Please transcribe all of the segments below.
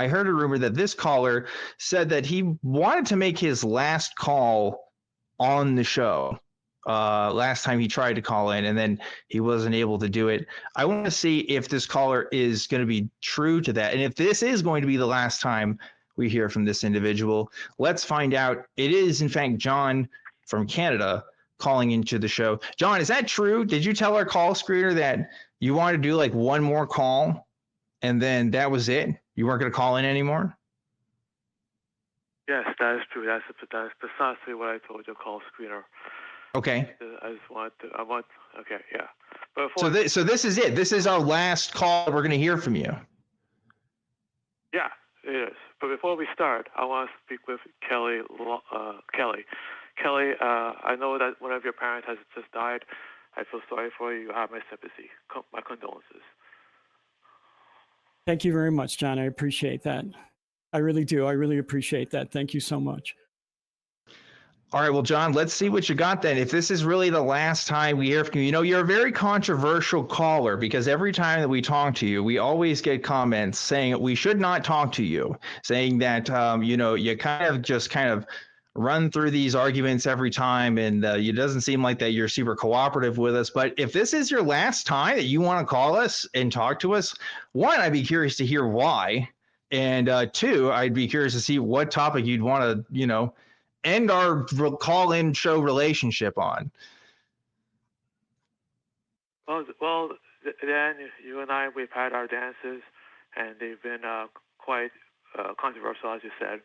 I heard a rumor that this caller said that he wanted to make his last call on the show. Last time he tried to call in and then he wasn't able to do it. I want to see if this caller is going to be true to that. And if this is going to be the last time we hear from this individual, let's find out. It is, in fact, John from Canada calling into the show. John, is that true? Did you tell our call screener that you wanted to do like one more call and then that was it? You weren't going to call in anymore? Yes, that is true. That's precisely what I told your call screener. Okay. Okay, yeah. But so this is it. This is our last call we're going to hear from you. Yeah, it is. But before we start, I want to speak with Kelley. Kelley, I know that one of your parents has just died. I feel sorry for you. You have my sympathy. My condolences. Thank you very much, John. I appreciate that. I really do. I really appreciate that. Thank you so much. All right, well, John, let's see what you got then. If this is really the last time we hear from you, you're a very controversial caller because every time that we talk to you, we always get comments saying we should not talk to you, saying that, you kind of run through these arguments every time and it doesn't seem like that you're super cooperative with us. But if this is your last time that you want to call us and talk to us, one, I'd be curious to hear why. And two, I'd be curious to see what topic you'd want to, end our call-in show relationship on. Well, Dan, you and I, we've had our dances, and they've been quite controversial, as you said.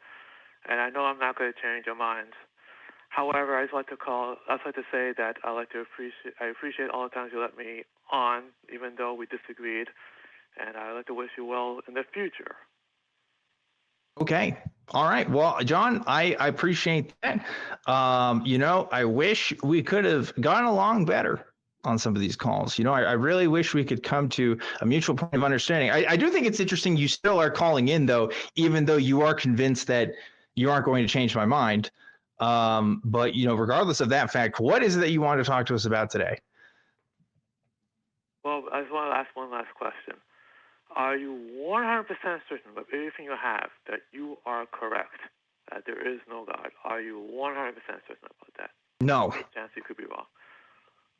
And I know I'm not going to change your minds. However, I'd like to say that I appreciate all the times you let me on, even though we disagreed, and I'd like to wish you well in the future. Okay. All right. Well, John, I appreciate that. I wish we could have gotten along better on some of these calls. I really wish we could come to a mutual point of understanding. I do think it's interesting you still are calling in, though, even though you are convinced that you aren't going to change my mind. But, regardless of that fact, what is it that you want to talk to us about today? Well, I just want to ask one last question. Are you 100% certain of everything you have that you are correct, that there is no God? Are you 100% certain about that? No. Chance you could be wrong.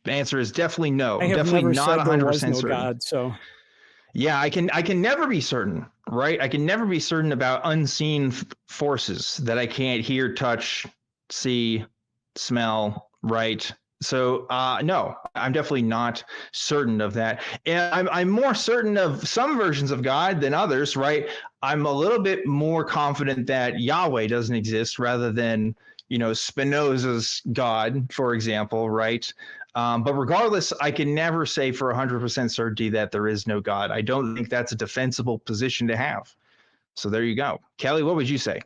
The answer is definitely no. I have definitely never not said 100% there was no certain. God, so. Yeah, I can never be certain, right? I can never be certain about unseen forces that I can't hear, touch, see, smell, right? So no, I'm definitely not certain of that. And I'm more certain of some versions of God than others, right? I'm a little bit more confident that Yahweh doesn't exist rather than, Spinoza's God, for example, right? But regardless, I can never say for 100% certainty that there is no God. I don't think that's a defensible position to have. So there you go. Kelley, what would you say?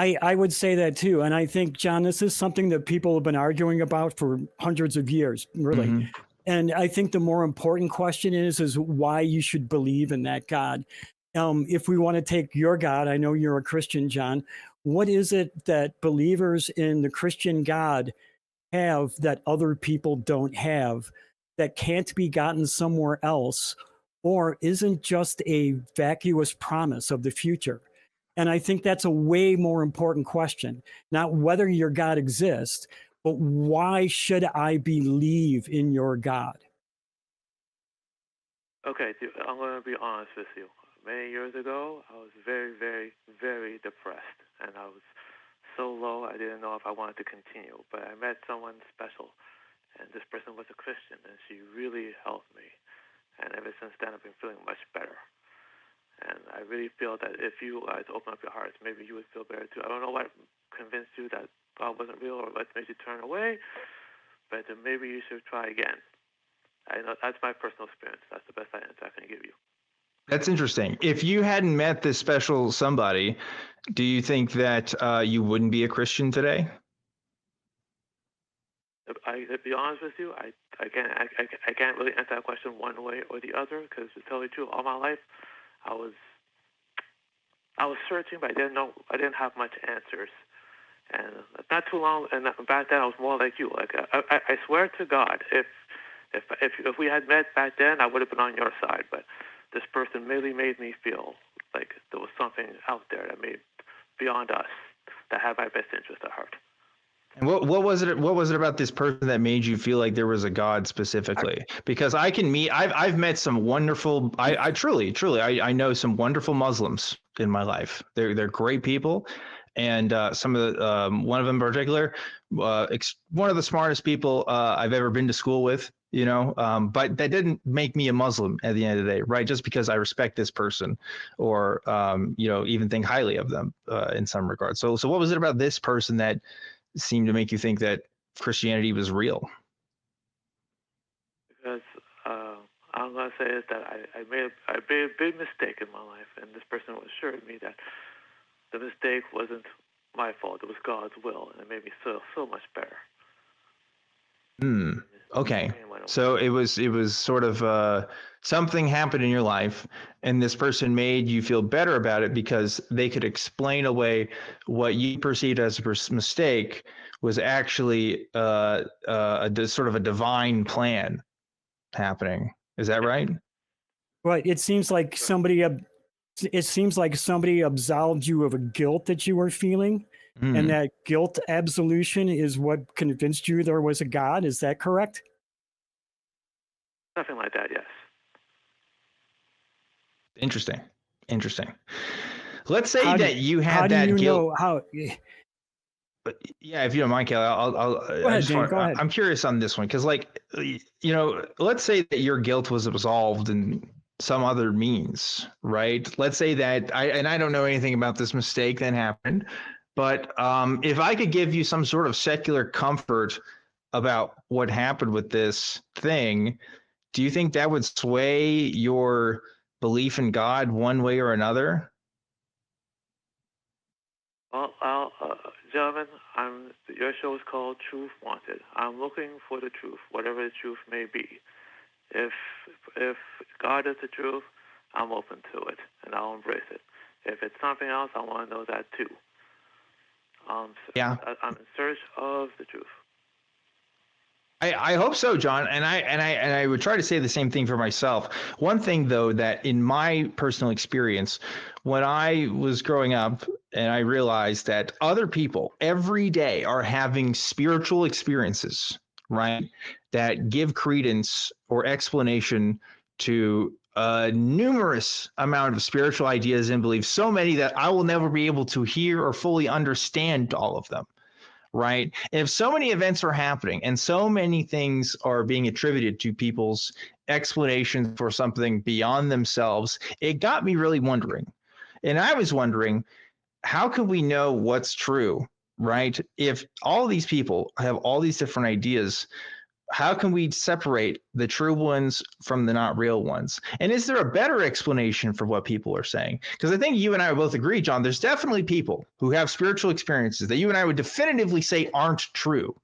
I would say that too. And I think, John, this is something that people have been arguing about for hundreds of years, really. Mm-hmm. And I think the more important question is why you should believe in that God. If we want to take your God, I know you're a Christian, John. What is it that believers in the Christian God have that other people don't have, that can't be gotten somewhere else, or isn't just a vacuous promise of the future? And I think that's a way more important question, not whether your God exists, but why should I believe in your God? Okay, I'm going to be honest with you. Many years ago, I was very, very, very depressed, and I was so low I didn't know if I wanted to continue. But I met someone special, and this person was a Christian, and she really helped me. And ever since then, I've been feeling much better. And I really feel that if you guys open up your hearts, maybe you would feel better too. I don't know what convinced you that God wasn't real or what made you turn away, but then maybe you should try again. I know that's my personal experience. That's the best answer I can give you. That's interesting. If you hadn't met this special somebody, do you think that you wouldn't be a Christian today? To be honest with you, I can't really answer that question one way or the other, because to tell you the truth, all my life I was searching, but I didn't have much answers. And not too long, and back then I was more like you. Like I swear to God, if we had met back then, I would have been on your side. But this person merely made me feel like there was something out there that made beyond us that had my best interest at heart. And what was it? What was it about this person that made you feel like there was a God specifically? Because I've met some wonderful. I truly I know some wonderful Muslims in my life. They're great people, and some of the one of them in particular, one of the smartest people I've ever been to school with. You know, but that didn't make me a Muslim at the end of the day, right? Just because I respect this person, or you know, even think highly of them in some regard. So what was it about this person that seemed to make you think that Christianity was real? Because I'm going to say is that I made a big mistake in my life, and this person assured me that the mistake wasn't my fault; it was God's will, and it made me feel so much better. Okay. So it was sort of something happened in your life, and this person made you feel better about it because they could explain away what you perceived as a mistake was actually sort of a divine plan happening. Is that right? Right. It seems like somebody absolved you of a guilt that you were feeling. And that guilt absolution is what convinced you there was a God. Is that correct? Something like that, yes. Interesting. Let's say that you had that guilt. Yeah, if you don't mind, Kelley, Go ahead, Dan, go ahead. I'm curious on this one because, like, you know, let's say that your guilt was absolved in some other means, right? Let's say that I don't know anything about this mistake that happened, but if I could give you some sort of secular comfort about what happened with this thing, do you think that would sway your belief in God one way or another? Well, gentlemen, your show is called Truth Wanted. I'm looking for the truth, whatever the truth may be. If God is the truth, I'm open to it, and I'll embrace it. If it's something else, I want to know that too. Yeah. I'm in search of the truth. I hope so, John, and I would try to say the same thing for myself. One thing, though, that in my personal experience, when I was growing up, and I realized that other people every day are having spiritual experiences, right, that give credence or explanation to a numerous amount of spiritual ideas and beliefs, so many that I will never be able to hear or fully understand all of them. Right. If so many events are happening and so many things are being attributed to people's explanations for something beyond themselves, it got me really wondering. And I was wondering, how can we know what's true, right? If all these people have all these different ideas, how can we separate the true ones from the not real ones? And is there a better explanation for what people are saying? Because I think you and I both agree, John, there's definitely people who have spiritual experiences that you and I would definitively say aren't true,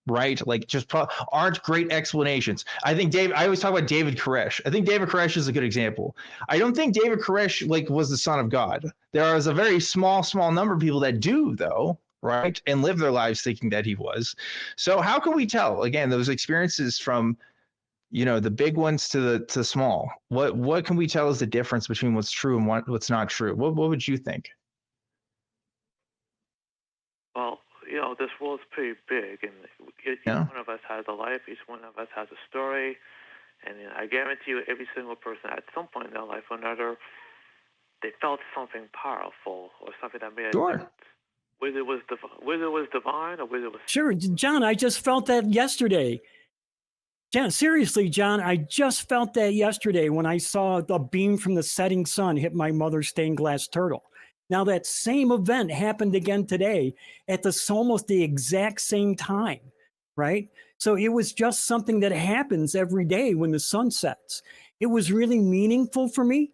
right? Like just aren't great explanations. I think I always talk about David Koresh. I think David Koresh is a good example. I don't think David Koresh was the son of God. There is a very small number of people that do, though, right, and live their lives thinking that he was. So how can we tell, again, those experiences from, you know, the big ones to the small? What can we tell is the difference between what's true and what's not true? What would you think? Well, you know, this world's pretty big, and each one of us has a life. Each one of us has a story, and I guarantee you, every single person at some point in their life or another, they felt something powerful or something that made a difference. Whether it was divine or whether it was... Sure, John, I just felt that yesterday. John, seriously, John, I just felt that yesterday when I saw a beam from the setting sun hit my mother's stained glass turtle. Now, that same event happened again today at almost the exact same time, right? So it was just something that happens every day when the sun sets. It was really meaningful for me.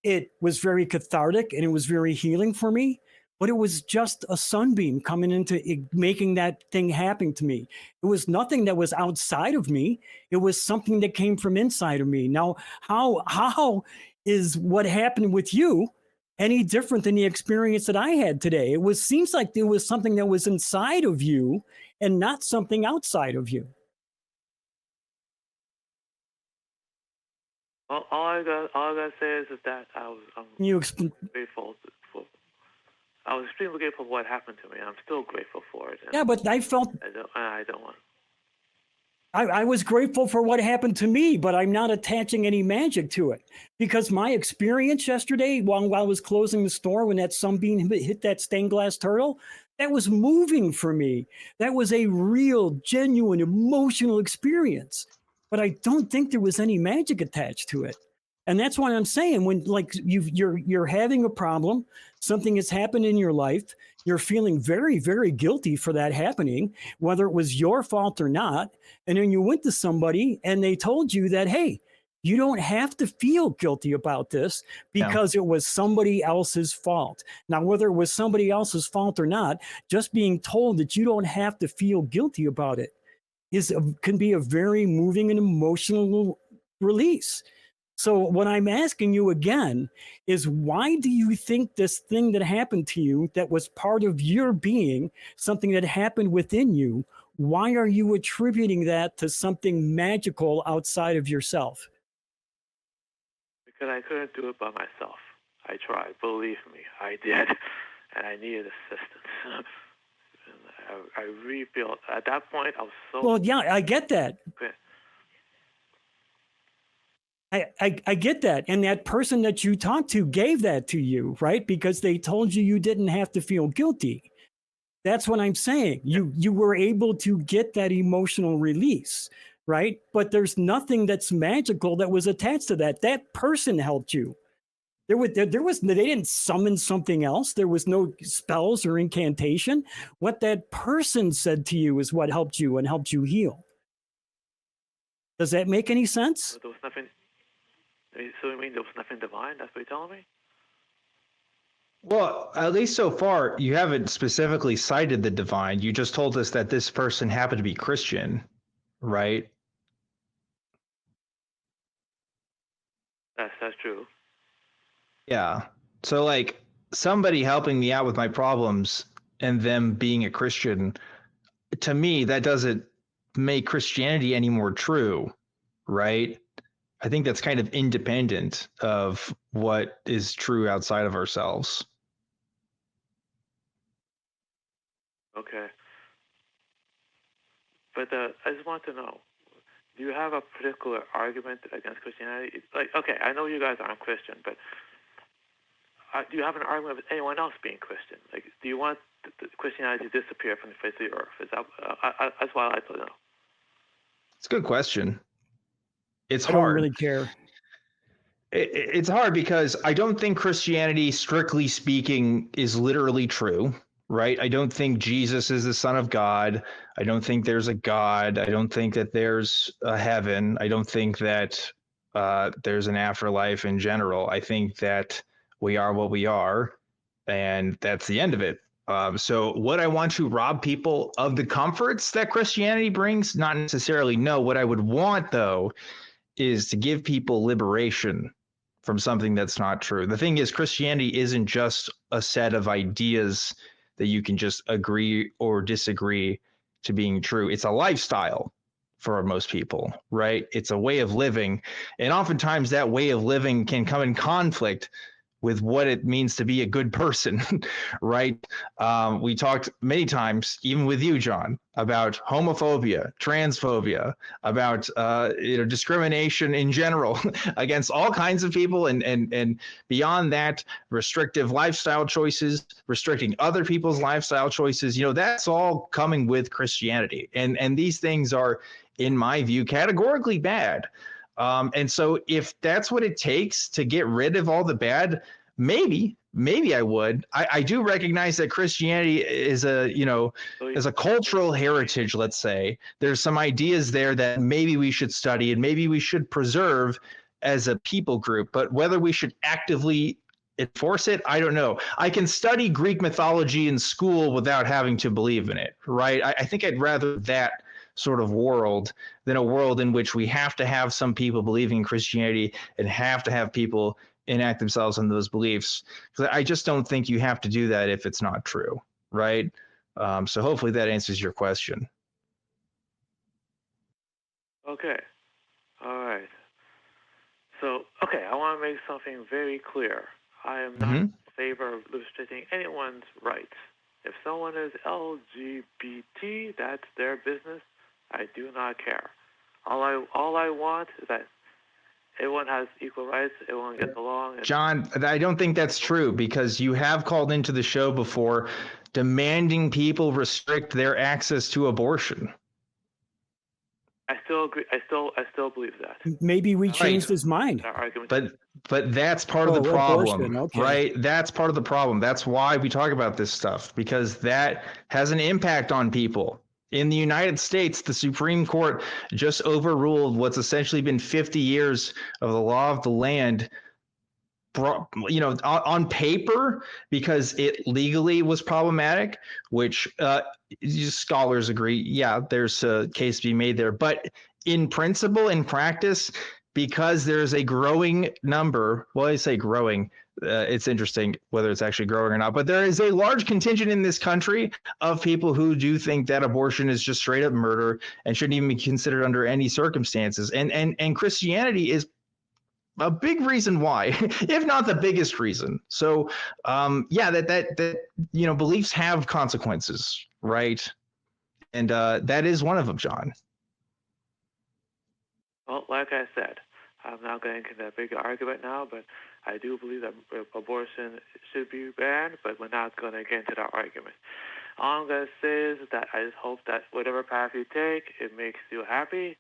It was very cathartic and it was very healing for me. But it was just a sunbeam coming into making that thing happen to me. It was nothing that was outside of me. It was something that came from inside of me. Now, how is what happened with you any different than the experience that I had today? Seems like there was something that was inside of you and not something outside of you. All I gotta say is that I'm grateful for. I was extremely grateful for what happened to me. I'm still grateful for it. Yeah, but I felt I don't want. I was grateful for what happened to me, but I'm not attaching any magic to it because my experience yesterday while I was closing the store when that sunbeam hit that stained glass turtle, that was moving for me. That was a real, genuine, emotional experience. But I don't think there was any magic attached to it. And that's why I'm saying when like you're having a problem, something has happened in your life, you're feeling very, very guilty for that happening, whether it was your fault or not. And then you went to somebody and they told you that, hey, you don't have to feel guilty about this because it was somebody else's fault. Now, whether it was somebody else's fault or not, just being told that you don't have to feel guilty about it can be a very moving and emotional release. So what I'm asking you again is why do you think this thing that happened to you that was part of your being, something that happened within you, why are you attributing that to something magical outside of yourself? Because I couldn't do it by myself. I tried, believe me, I did, and I needed assistance. I really feel at that point I was so. Well, yeah, I get that. Okay. I get that. And that person that you talked to gave that to you, right? Because they told you you didn't have to feel guilty. That's what I'm saying. You were able to get that emotional release, right? But there's nothing that's magical that was attached to that. That person helped you. They didn't summon something else. There was no spells or incantation. What that person said to you is what helped you and helped you heal. Does that make any sense? There was nothing. So you mean there was nothing divine? That's what you're telling me? Well, at least so far, you haven't specifically cited the divine. You just told us that this person happened to be Christian, right? That's true. Yeah. So like somebody helping me out with my problems and them being a Christian, to me, that doesn't make Christianity any more true, right? I think that's kind of independent of what is true outside of ourselves. Okay. But I just want to know, do you have a particular argument against Christianity? It's like, okay, I know you guys aren't Christian, but do you have an argument with anyone else being Christian? Like, do you want Christianity to disappear from the face of the earth? That's what I'd like to know. It's a good question. It's hard. I don't really care. It's hard because I don't think Christianity, strictly speaking, is literally true, right? I don't think Jesus is the Son of God. I don't think there's a God. I don't think that there's a heaven. I don't think that there's an afterlife in general. I think that we are what we are, and that's the end of it. So would I want to rob people of the comforts that Christianity brings? Not necessarily. No. What I would want, though, is to give people liberation from something that's not true. The thing is, Christianity isn't just a set of ideas that you can just agree or disagree to being true. It's a lifestyle for most people, right? It's a way of living. And oftentimes that way of living can come in conflict with what it means to be a good person, right? We talked many times, even with you, John, about homophobia, transphobia, about discrimination in general against all kinds of people, and beyond that, restrictive lifestyle choices, restricting other people's lifestyle choices. That's all coming with Christianity, and these things are, in my view, categorically bad. And so if that's what it takes to get rid of all the bad, maybe I would. I do recognize that Christianity is a cultural heritage, let's say. There's some ideas there that maybe we should study and maybe we should preserve as a people group, but whether we should actively enforce it, I don't know. I can study Greek mythology in school without having to believe in it, right? I think I'd rather that sort of world than a world in which we have to have some people believing in Christianity and have to have people enact themselves on those beliefs. Because I just don't think you have to do that if it's not true, right? So hopefully that answers your question. Okay. All right. So Okay, I want to make something very clear. I am not in favor of restricting anyone's rights. If someone is LGBT, that's their business. I do not care. All I want is that everyone has equal rights. Everyone gets along. John, I don't think that's true, because you have called into the show before demanding people restrict their access to abortion. I still agree. I still believe that. Maybe we changed his mind. But that's part of the problem, okay. right? That's part of the problem. That's why we talk about this stuff, because that has an impact on people. In the United States, the Supreme Court just overruled what's essentially been 50 years of the law of the land, on paper, because it legally was problematic, which scholars agree, yeah, there's a case to be made there. But in principle, in practice, because there's a growing number, well, I say growing, it's interesting whether it's actually growing or not, but there is a large contingent in this country of people who do think that abortion is just straight up murder and shouldn't even be considered under any circumstances. And Christianity is a big reason why, if not the biggest reason. So, that beliefs have consequences, right? And that is one of them, John. Well, like I said, I'm not going to get that big argument now, but I do believe that abortion should be banned, but we're not going to get into that argument. All I'm going to say is that I just hope that whatever path you take, it makes you happy,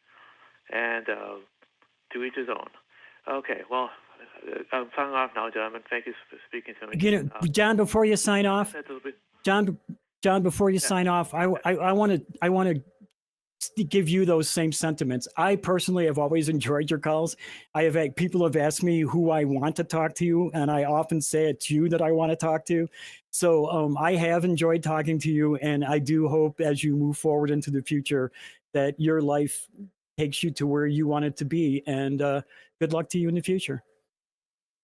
and to each his own. Okay, well, I'm signing off now, gentlemen. Thank you for speaking to me. John, before you sign off, John, before you sign off, I want to give you those same sentiments. I personally have always enjoyed your calls. People have asked me who I want to talk to, and I often say it's you that I want to talk to. So I have enjoyed talking to you, and I do hope as you move forward into the future that your life takes you to where you want it to be. And good luck to you in the future.